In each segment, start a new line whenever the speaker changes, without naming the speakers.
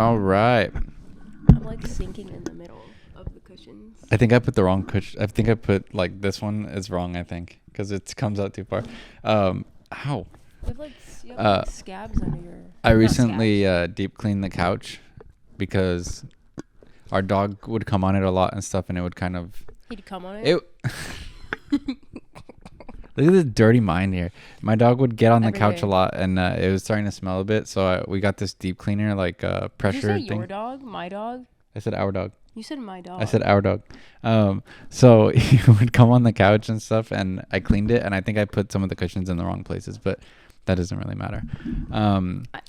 All right.
I'm like sinking in the middle of the cushions.
I think I put the wrong cushion. I think I put like this one is wrong. I think because it comes out too far. Ow.
You have like scabs under your.
I recently deep cleaned the couch because our dog would come on it a lot and stuff, and it would kind of.
He'd come on it.
Look at this dirty mind here. My dog would get on the
Every
couch
day.
a lot, and it was starting to smell a bit. So we got this deep cleaner, like pressure
Did you say
thing.
your dog? My dog?
I said our dog.
You said my dog.
I said our dog. So he would come on the couch and stuff, and I cleaned it, and I think I put some of the cushions in the wrong places, but that doesn't really matter.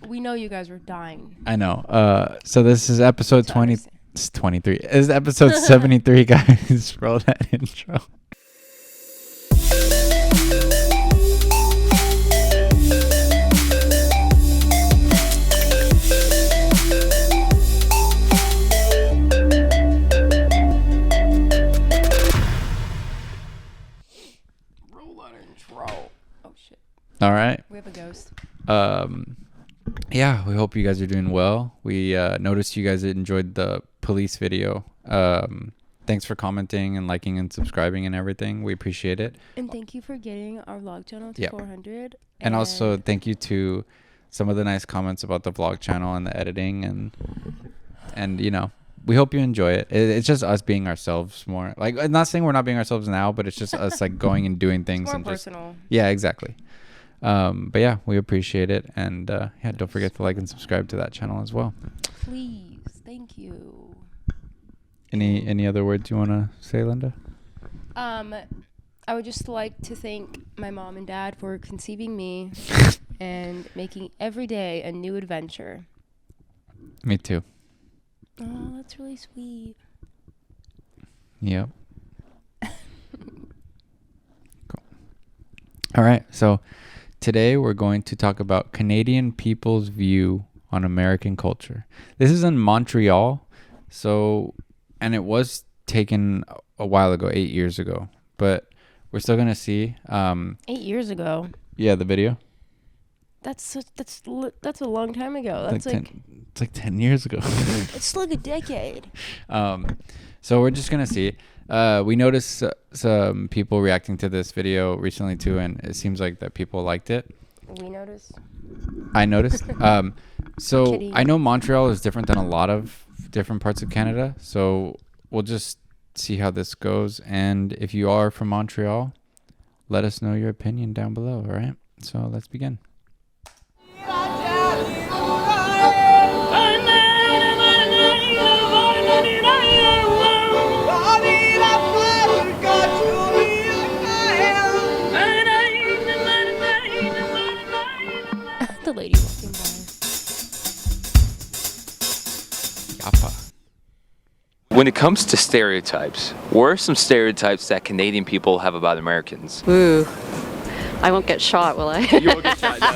We know you guys were dying.
I know. So this is episode
to
20.
understand.
It's 23. This is episode 73, guys. Roll that intro.
Roll that intro. Oh shit.
All right.
We have a ghost.
Yeah, we hope you guys are doing well. We noticed you guys enjoyed the police video. Thanks for commenting and liking and subscribing and everything. We appreciate it.
And thank you for getting our vlog channel to 400.
And also thank you to some of the nice comments about the vlog channel and the editing and you know, we hope you enjoy it. It's just us being ourselves more. Like, I'm not saying we're not being ourselves now, but it's just us like going and doing things
more
and
personal.
just yeah, exactly. But yeah, we appreciate it, and yeah, don't forget to like and subscribe to that channel as well.
Please, thank you.
Any other words you want to say, Linda?
I would just like to thank my mom and dad for conceiving me and making every day a new adventure.
Me too.
Oh, that's really sweet.
Yep. Cool. All right, so today we're going to talk about Canadian people's view on American culture. This is in Montreal, and it was taken a while ago, 8 years ago, but we're still gonna see.
8 years ago.
Yeah, the video.
That's a long time ago. That's
it's like 10 years ago.
it's like a decade.
So we're just gonna see. We noticed some people reacting to this video recently too, and it seems like that people liked it.
We noticed.
I noticed. So
Kidding.
I know Montreal is different than a lot of different parts of Canada. So we'll just see how this goes. And if you are from Montreal, let us know your opinion down below. All right. So let's begin.
The lady walking by.
Yappa.
When it comes to stereotypes, what are some stereotypes that Canadian people have about Americans?
Ooh, I won't get shot, will I?
You won't get shot, no.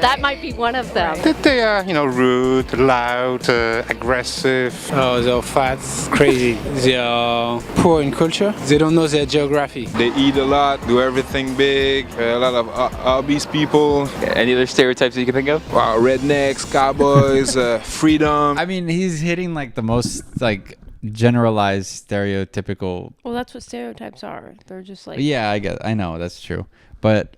That might be one of them.
That they are, rude, loud, aggressive.
Oh, they're fat, crazy. They are poor in culture. They don't know their geography.
They eat a lot, do everything big, a lot of obese people.
Any other stereotypes that you can think of?
Wow, rednecks, cowboys, freedom.
I mean, he's hitting like the most like generalized stereotypical.
Well, that's what stereotypes are. They're just like.
Yeah, I know that's true, but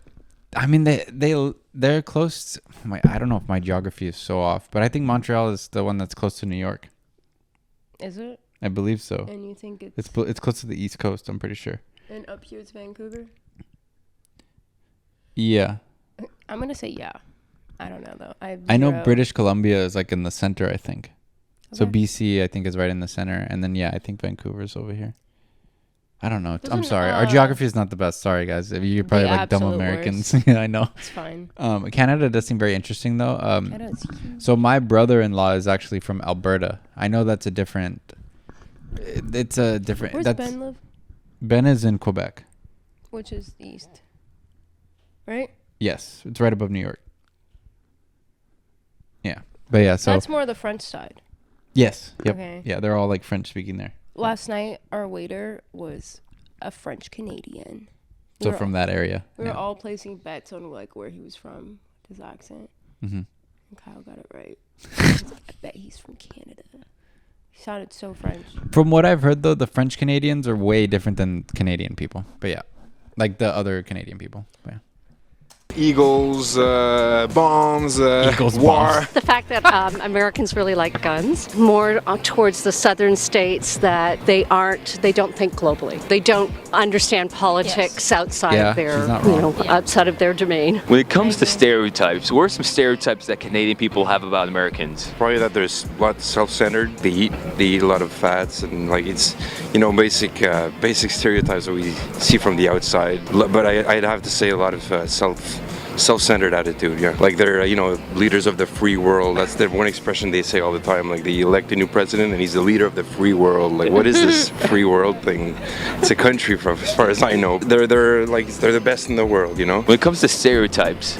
I mean they're close. I don't know if my geography is so off, but I think Montreal is the one that's close to New York.
Is it?
I believe so.
And you think
It's close to the East Coast. I'm pretty sure.
and up here it's Vancouver?
Yeah,
I'm gonna say yeah. I don't know though.
I know British Columbia is like in the center. I think. So
Okay.
BC, I think, is right in the center, and then yeah, I think Vancouver's over here. I don't know. I'm
Doesn't,
sorry. Our geography is not the best. Sorry, guys. You're probably like dumb
absolute
Americans. Yeah, I know.
It's fine.
Canada does seem very interesting though.
Canada is huge.
So my brother-in-law is actually from Alberta. I know that's a different. It's a different.
Where's
that's,
Ben live?
Ben is in Quebec.
Which is east. Right?
Yes, it's right above New York. Yeah, but yeah. So
That's more the French side.
yes, yep,
Okay.
yeah. They're all like French speaking there.
Last night, our waiter was a French Canadian.
So from that area.
We were
yeah.
all placing bets on like where he was from, his accent.
Mm-hmm.
And Kyle got it right. He was like, I bet he's from Canada. sounded so French.
From what I've heard, though, the French Canadians are way different than Canadian people. But yeah, like the other Canadian people. Yeah.
Eagles, bombs,
Eagles,
war.
bombs.
The fact that Americans really like guns, more towards the southern states, that they don't think globally. They don't understand politics outside
Yeah,
of their,
she's not wrong.
outside of their domain.
When it comes to stereotypes, what are some stereotypes that Canadian people have about Americans?
Probably that there's a lot self-centered. They eat a lot of fats, and like it's, basic stereotypes that we see from the outside. But I'd have to say a lot of self-centered attitude. Yeah, like they're leaders of the free world. That's the one expression they say all the time. Like they elect a new president and he's the leader of the free world. Like what is this free world thing? It's a country, from as far as I know. They're the best in the world.
When it comes to stereotypes,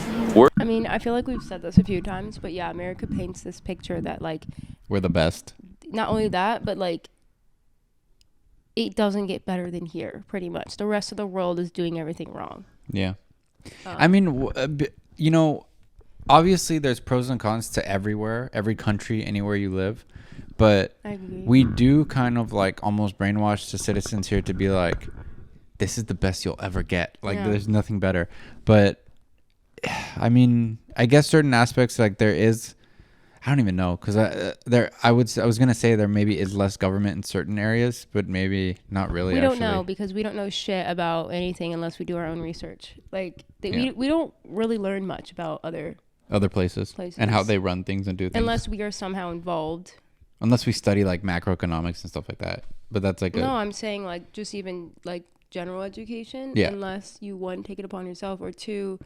I mean, I feel like we've said this a few times, but yeah, America paints this picture that like
We're the best.
not only that, but like it doesn't get better than here. Pretty much, the rest of the world is doing everything wrong.
Yeah. I mean, obviously there's pros and cons to every country, anywhere you live. But
I agree.
we do kind of like almost brainwash the citizens here to be like, this is the best you'll ever get. Like there's nothing better. But I mean, I guess certain aspects, like there is, I don't even know, because I was gonna say there maybe is less government in certain areas, but maybe not really.
We don't know, because we don't know shit about anything unless we do our own research. Like we don't really learn much about other
places and how they run things and do things,
unless we are somehow involved.
Unless we study like macroeconomics and stuff like that. But that's like
no, I'm saying like just even like general education.
Yeah.
Unless you, one, take it upon yourself, or two,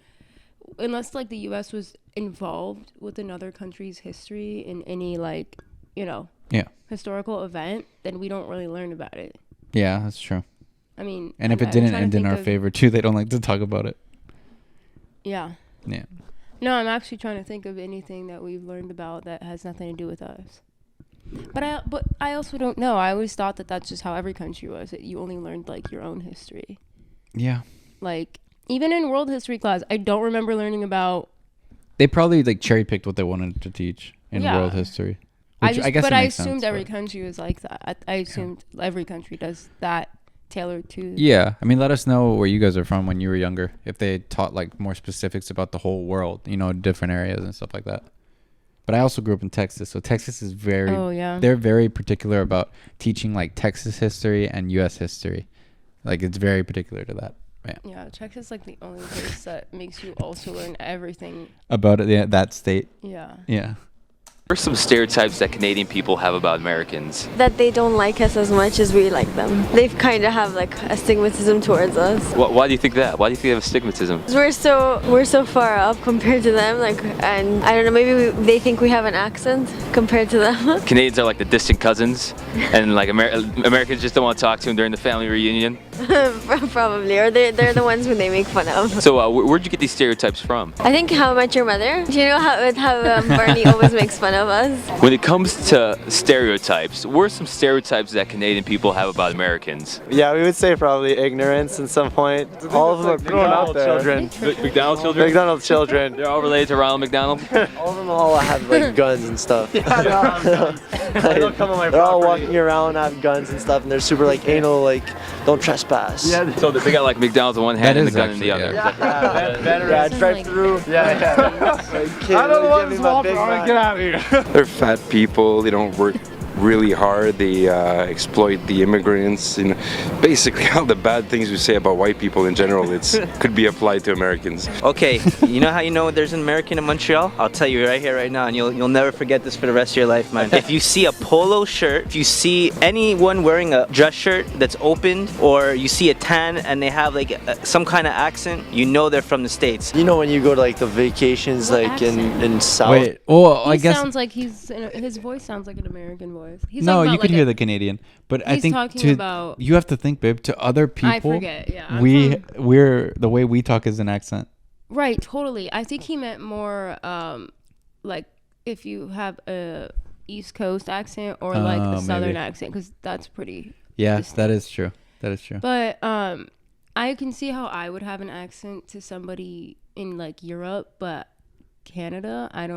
unless like the U.S. was involved with another country's history in any like, historical event, then we don't really learn about it.
Yeah, that's true.
I mean,
and if it didn't end in our favor too, they don't like to talk about it.
Yeah.
Yeah.
No, I'm actually trying to think of anything that we've learned about that has nothing to do with us. But I also don't know. I always thought that that's just how every country was. That you only learned like your own history.
Yeah.
Like even in world history class, I don't remember learning about.
They probably like cherry picked what they wanted to teach in world history. Which I guess. But I
assumed every country was like that. I assumed every country does that, tailored to.
Yeah, I mean, let us know where you guys are from when you were younger. If they taught like more specifics about the whole world, different areas and stuff like that. But I also grew up in Texas, so Texas is very.
Oh yeah.
They're very particular about teaching like Texas history and U.S. history. Like it's very particular to that.
Yeah, Texas is like the only place that makes you also learn everything
about it. Yeah, that state.
Yeah.
Yeah.
What are some stereotypes that Canadian people have about Americans?
That they don't like us as much as we like them. They kind of have like a stigmatism towards us.
Why do you think that? Why do you think they have a stigmatism?
We're so far up compared to them, and I don't know, maybe they think we have an accent compared to them.
Canadians are like the distant cousins, and like Americans just don't want to talk to them during the family reunion.
Probably, or they're the ones who they make fun of.
So where'd you get these stereotypes from?
I think How I Met Your Mother. Do you know how Barney always makes fun of us?
When it comes to stereotypes, what are some stereotypes that Canadian people have about Americans?
Yeah, we would say probably ignorance at some point. All of them are grown up children.
McDonald's children?
McDonald's children.
They're all related to Ronald McDonald?
All of them all have like guns and stuff. They're all walking around, have guns and stuff, and they're super like anal, like don't trespass.
Yeah. So they got like McDonald's in one hand and the gun in the other.
Yeah, drive through. Yeah. I don't want to swap. Get out of here.
They're fat people. They don't work really hard. They exploit the immigrants. Basically, all the bad things we say about white people in general, could be applied to Americans.
Okay, you know how you know there's an American in Montreal? I'll tell you right here, right now, and you'll never forget this for the rest of your life, man. If you see a polo shirt, if you see anyone wearing a dress shirt that's opened, or you see a tan and they have like some kind of accent, you know they're from the States.
You know when you go to like the vacations,
what
like in South.
Wait, well, I guess
sounds like his voice sounds like an American voice. He's
no, you could hear the Canadian, but I think you have to think, babe. To other people,
I forget. Yeah,
we're the way we talk is an accent.
Right, totally. I think he meant more like if you have a East Coast accent or like a Southern accent, because that's pretty.
Yes, distinct. That is true. That is true.
But I can see how I would have an accent to somebody in like Europe, but Canada, I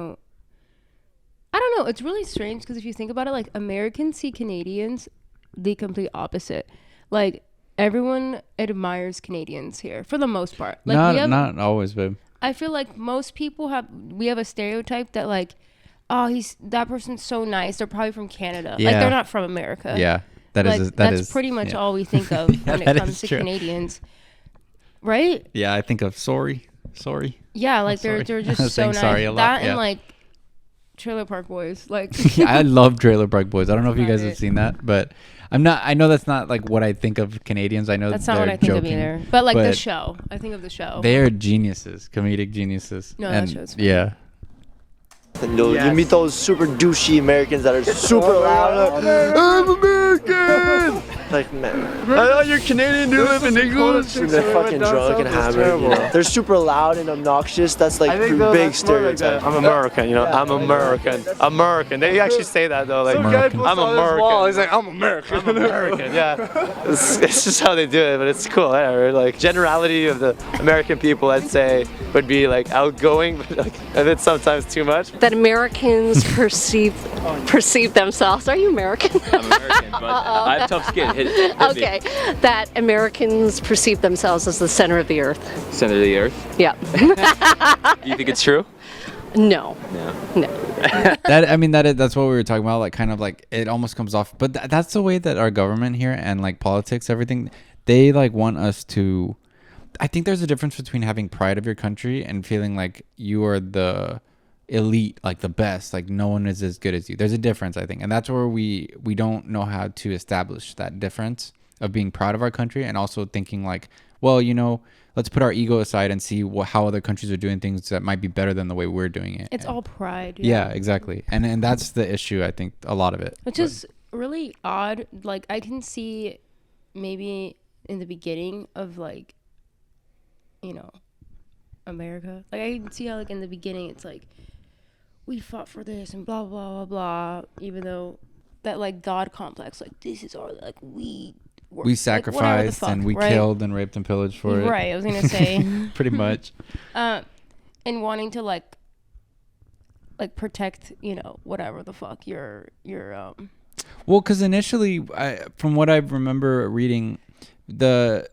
I don't know. It's really strange because if you think about it, like Americans see Canadians the complete opposite. Like everyone admires Canadians here for the most part. Like
not always, babe.
I feel like most people have a stereotype that like, oh, that person's so nice. They're probably from Canada.
Yeah.
Like they're not from America.
Yeah,
that's pretty much all we think of when it comes to Canadians, right?
Yeah, I think of sorry.
Yeah, like they're just so nice.
Sorry a lot,
that
yeah.
and like Trailer Park Boys, like
I love Trailer Park Boys. I don't know if you guys have seen that, but I know that's not like what I think of Canadians. I know
that's not what I think
joking,
of either. But like the show, I think of the show.
They are geniuses, comedic geniuses.
No, that show's funny.
Yeah.
And you meet those super douchey Americans that are super loud. I'm American! Like, man. I thought you're Canadian, do you live in English? And they're fucking drunk and hammered, you know. They're super loud and obnoxious. That's like big stereotype.
I'm American, you know. I'm American. American. They actually say that though. Like,
American.
I'm American. He's like, I'm American. I'm American. Yeah. It's just how they do it, but it's cool. Whatever. Like, generality of the American people, I'd say, would be like outgoing, but like a bit sometimes too much.
That Americans perceive themselves. Are you American?
I'm American, but I have tough skin. Hit
Okay, that Americans perceive themselves as the center of the earth.
Center of the earth.
Yeah.
You think it's true?
No.
That's what we were talking about. Like, kind of like it almost comes off, but that's the way that our government here and like politics, everything, they like want us to. I think there's a difference between having pride of your country and feeling like you are the elite, like the best, like no one is as good as you. There's a difference, I think, and that's where we don't know how to establish that difference of being proud of our country and also thinking like, well, you know, let's put our ego aside and see how other countries are doing things that might be better than the way we're doing it.
It's all pride.
Yeah, exactly, and that's the issue. I think a lot of it,
which is really odd. Like I can see maybe in the beginning of like, you know, America, like I can see how like in the beginning it's like, we fought for this and blah blah blah blah, even though that like God complex, like this is our like we
sacrificed
like,
and we
right?
killed and raped and pillaged for it.
Right, I was gonna say
pretty much.
And wanting to like protect, you know, whatever the fuck your
Well, because initially, from what I remember reading, the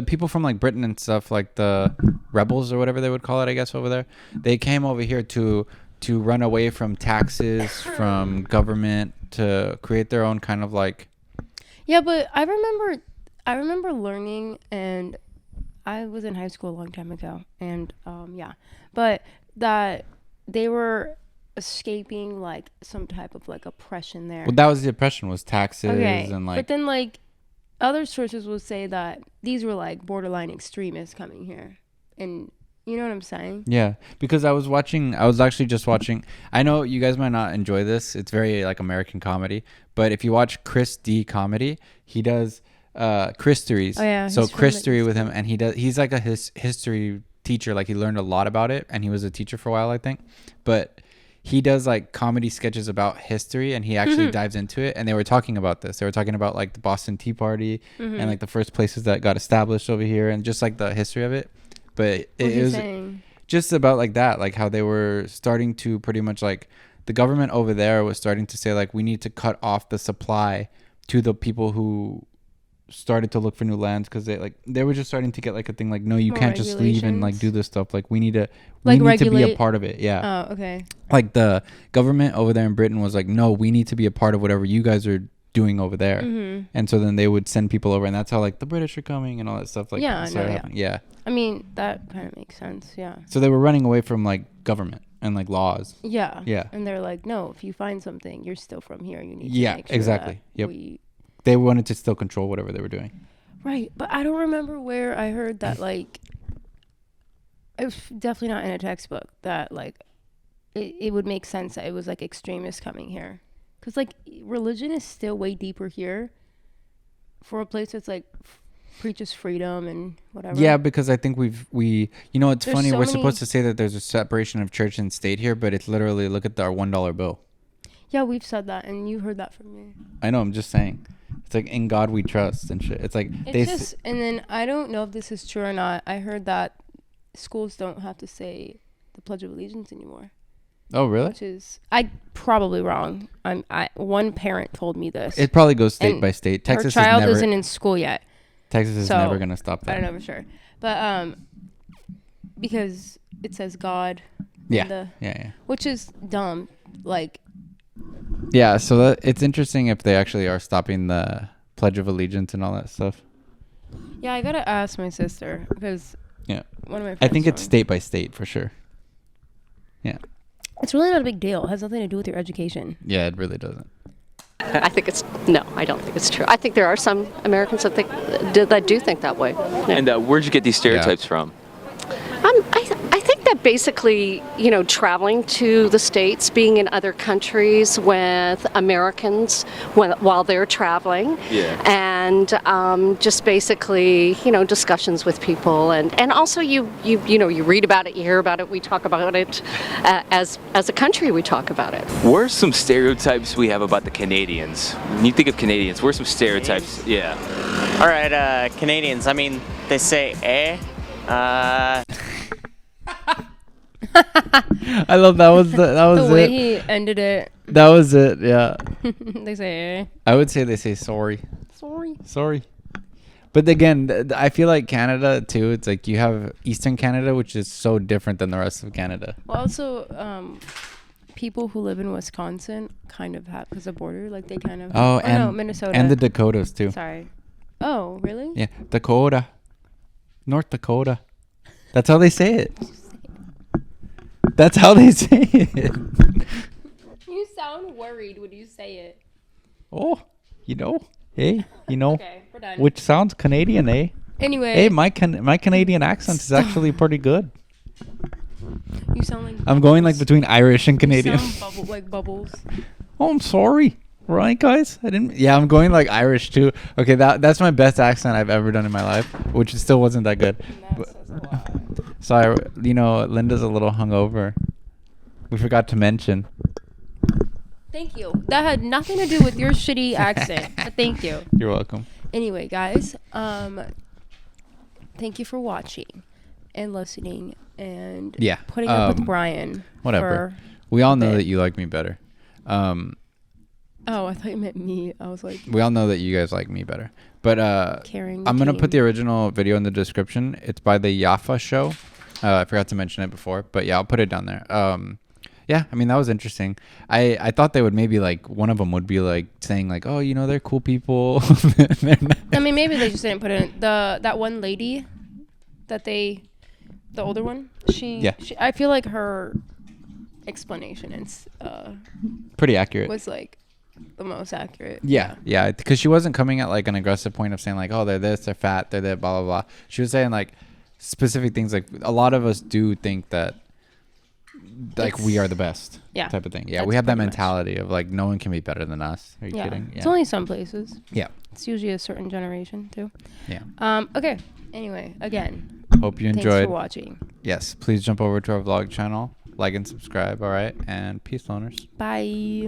people from like Britain and stuff, like the rebels or whatever they would call it, I guess over there, they came over here to run away from taxes, from government, to create their own kind of like.
Yeah, but I remember learning, and I was in high school a long time ago, and but that they were escaping like some type of like oppression there.
Well, that was the oppression, was taxes and like.
But then like other sources will say that these were like borderline extremists coming here, and you know what I'm saying?
Yeah, because I was actually just watching. I know you guys might not enjoy this. It's very like American comedy, but if you watch Chris D comedy, he does Chris Theories.
Oh yeah.
So Chris Theory with him, and he's like a history teacher. Like he learned a lot about it, and he was a teacher for a while, I think. But he does like comedy sketches about history, and he actually dives into it. And they were talking about this. They were talking about like the Boston Tea Party and like the first places that got established over here, and just like the history of it. But it was just about like that, like how they were starting to pretty much like the government over there was starting to say like we need to cut off the supply to the people who started to look for new lands, because they were just starting to get like a thing like, no, you can't just leave and like do this stuff. Like we need to be a part of it. Yeah.
Oh, okay.
Like the government over there in Britain was like, no, we need to be a part of whatever you guys are doing over there. And so then they would send people over, and that's how like the British are coming and all that stuff. Like yeah.
I mean, that kind of makes sense. Yeah.
So they were running away from like government and like laws.
Yeah.
Yeah.
And they're like, no, if you find something, you're still from here. You need to make sure
exactly.
That
Yep. They wanted to still control whatever they were doing.
Right, but I don't remember where I heard that. Like, it was definitely not in a textbook that like it would make sense that it was like extremists coming here, because like religion is still way deeper here for a place that's like preaches freedom and whatever.
Yeah, because I think we you know, it's
There's
funny,
so
we're
many...
supposed to say that there's a separation of church and state here, but it's literally, look at our $1 bill.
Yeah, we've said that, and you heard that from me.
I know, I'm just saying. It's like, in God we trust and shit. It's like
and then I don't know if this is true or not. I heard that schools don't have to say the Pledge of Allegiance anymore.
Oh, really?
Which is I probably wrong. One parent told me this.
It probably goes state by state. Texas
her child
is never,
isn't in school yet.
Texas is never going to stop that.
I don't know for sure. But because it says God.
Yeah.
Which is dumb. Like.
Yeah, so it's interesting if they actually are stopping the Pledge of Allegiance and all that stuff.
Yeah, I gotta ask my sister because.
Yeah.
One of my friends
I think it's state by state for sure. Yeah.
It's really not a big deal. It has nothing to do with your education.
Yeah, it really doesn't.
I think I don't think it's true. I think there are some Americans that do think that way. Yeah.
And where'd you get these stereotypes from?
I think that basically, traveling to the States, being in other countries with Americans while they're traveling, and just basically, discussions with people, and also you read about it, you hear about it, we talk about it, as a country we talk about it.
What are some stereotypes we have about the Canadians? When you think of Canadians, what are some stereotypes? Yeah.
All right, Canadians. I mean, they say eh.
I love that was
the way he ended it.
That was it. Yeah.
They say.
I would say they say sorry.
Sorry.
But again, I feel like Canada too. It's like you have Eastern Canada, which is so different than the rest of Canada.
Well, also, people who live in Wisconsin kind of have because the border, like they kind of.
Oh, and
no, Minnesota
and the Dakotas too.
Sorry. Oh, really?
Yeah, Dakota, North Dakota. That's how they say it. That's how they say it.
You sound worried when you say it.
Oh, hey,
Okay, we're done.
which sounds Canadian, eh?
Anyway.
Hey, my Canadian accent is actually pretty good.
You sound like.
I'm going like between Irish and Canadian.
You sound like bubbles.
Oh, I'm sorry. Right, guys? Yeah, I'm going like Irish too. Okay, that's my best accent I've ever done in my life, which still wasn't that good. Sorry, Linda's a little hungover. We forgot to mention.
Thank you. That had nothing to do with your shitty accent. But thank you.
You're welcome.
Anyway, guys, thank you for watching and listening and putting up with Brian.
Whatever. We all know that you like me better.
Oh, I thought you meant me. I was like...
We all know that you guys like me better. But
I'm
going to put the original video in the description. It's by the Yafa Show. I forgot to mention it before. But yeah, I'll put it down there. Yeah, I mean, that was interesting. I thought they would maybe like... One of them would be like saying like, oh, they're cool people.
I mean, maybe they just didn't put it in. That one lady that the older one, she I feel like her explanation is...
pretty accurate.
Was like... the most accurate.
Yeah, because she wasn't coming at like an aggressive point of saying like, oh, they're this, they're fat, they're that, blah blah blah. She was saying like specific things, like a lot of us do think that like we are the best, type of thing. Yeah, we have that mentality of like no one can be better than us. Are you kidding?
It's only some places.
Yeah,
it's usually a certain generation too.
Yeah.
Okay. Anyway, again,
hope you enjoyed.
Thanks for watching.
Yes, please jump over to our vlog channel, like and subscribe. All right, and peace, loners.
Bye.